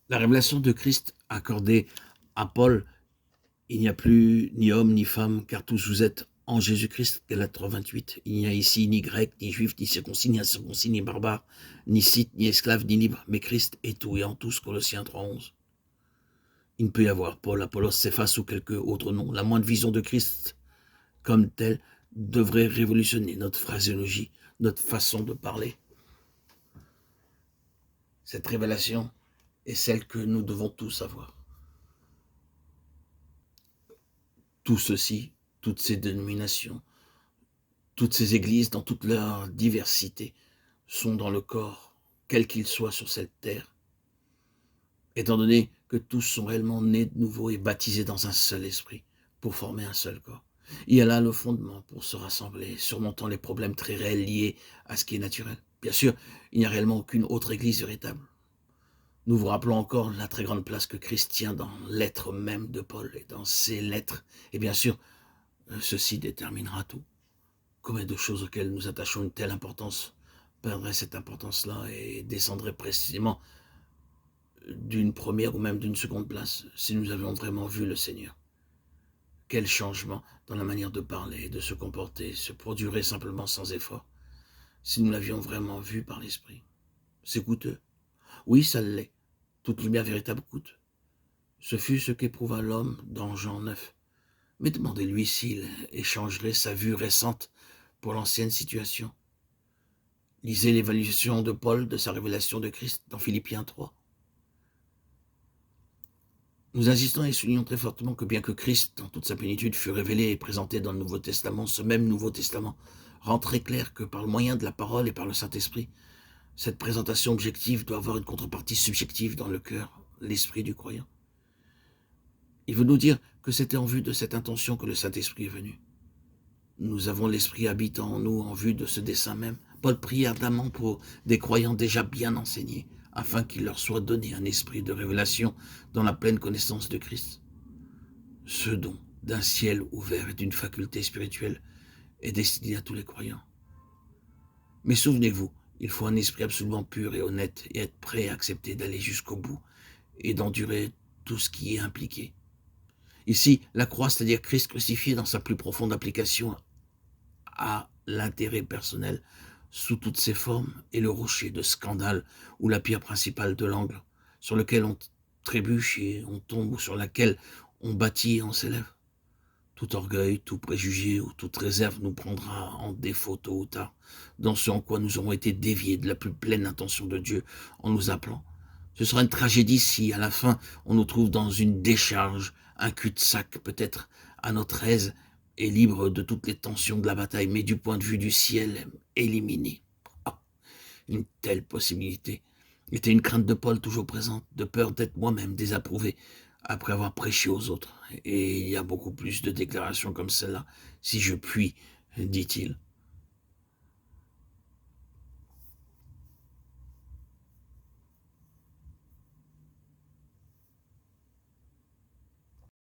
La révélation de Christ accordée à Paul, il n'y a plus ni homme ni femme, car tous vous êtes en Jésus-Christ, Galates 3,28. Il n'y a ici ni grec, ni juif, ni circoncis, ni incirconcis, ni barbare, ni scythe, ni esclave, ni libre, mais Christ est tout et en tous, Colossiens 3,11. Il ne peut y avoir Paul, Apollos, Céphas ou quelque autre nom. La moindre vision de Christ comme telle devrait révolutionner notre phraséologie, notre façon de parler. Cette révélation est celle que nous devons tous avoir. Tout ceci, toutes ces dénominations, toutes ces églises, dans toute leur diversité, sont dans le corps, quel qu'il soit sur cette terre, étant donné que tous sont réellement nés de nouveau et baptisés dans un seul esprit, pour former un seul corps. Il y a là le fondement pour se rassembler, surmontant les problèmes très réels liés à ce qui est naturel. Bien sûr, il n'y a réellement aucune autre église véritable. Nous vous rappelons encore la très grande place que Christ tient dans l'être même de Paul et dans ses lettres. Et bien sûr, ceci déterminera tout. Combien de choses auxquelles nous attachons une telle importance perdraient cette importance-là et descendraient précisément d'une première ou même d'une seconde place si nous avions vraiment vu le Seigneur. Quel changement dans la manière de parler et de se comporter se produirait simplement sans effort si nous l'avions vraiment vu par l'Esprit. C'est coûteux. Oui, ça l'est. Toute lumière véritable coûte. Ce fut ce qu'éprouva l'homme dans Jean 9. Mais demandez-lui s'il échangerait sa vue récente pour l'ancienne situation. Lisez l'évaluation de Paul de sa révélation de Christ dans Philippiens 3. Nous insistons et soulignons très fortement que bien que Christ, dans toute sa plénitude, fut révélé et présenté dans le Nouveau Testament, ce même Nouveau Testament rend très clair que par le moyen de la parole et par le Saint-Esprit, cette présentation objective doit avoir une contrepartie subjective dans le cœur, l'esprit du croyant. Il veut nous dire que c'était en vue de cette intention que le Saint-Esprit est venu. Nous avons l'Esprit habitant en nous en vue de ce dessein même. Paul prie ardemment pour des croyants déjà bien enseignés, afin qu'il leur soit donné un esprit de révélation dans la pleine connaissance de Christ. Ce don d'un ciel ouvert et d'une faculté spirituelle est destiné à tous les croyants. Mais souvenez-vous, il faut un esprit absolument pur et honnête et être prêt à accepter d'aller jusqu'au bout et d'endurer tout ce qui est impliqué. Ici, la croix, c'est-à-dire Christ crucifié dans sa plus profonde application à l'intérêt personnel sous toutes ses formes, est le rocher de scandale ou la pierre principale de l'angle, sur lequel on trébuche et on tombe, ou sur laquelle on bâtit et on s'élève. Tout orgueil, tout préjugé ou toute réserve nous prendra en défaut tôt ou tard, dans ce en quoi nous aurons été déviés de la plus pleine intention de Dieu en nous appelant. Ce sera une tragédie si, à la fin, on nous trouve dans une décharge, un cul-de-sac peut-être à notre aise et libre de toutes les tensions de la bataille, mais du point de vue du ciel, éliminé. Ah, une telle possibilité était une crainte de Paul toujours présente, de peur d'être moi-même désapprouvé après avoir prêché aux autres. Et il y a beaucoup plus de déclarations comme celle-là, si je puis, dit-il.